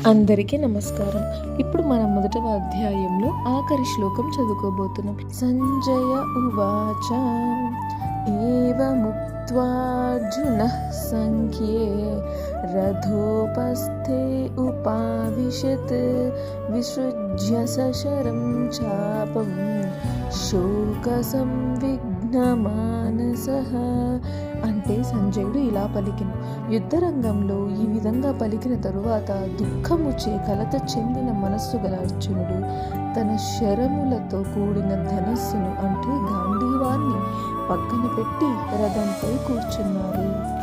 అందరికీ నమస్కారం. ఇప్పుడు మనం మొదటవ అధ్యాయంలో ఆఖరి శ్లోకం చదువుకోబోతున్నాం. సంజయ ఉవాచ ఏవముక్త్వార్జునః సంఖ్యే రథోపస్థే ఉపావిశత్ విసృజ్య సశరం చాపం శోకసంవిఘ్నమానసః. అంటే సంజయుడు ఇలా పలికిన, యుద్ధరంగంలో ఈ విధంగా పలికిన తరువాత దుఃఖముచే కలత చెందిన మనస్సు గల అర్జునుడు తన శరములతో కూడిన ధనస్సును అంటే గాంధీవాన్ని పక్కన పెట్టి రథంపై కూర్చున్నారు.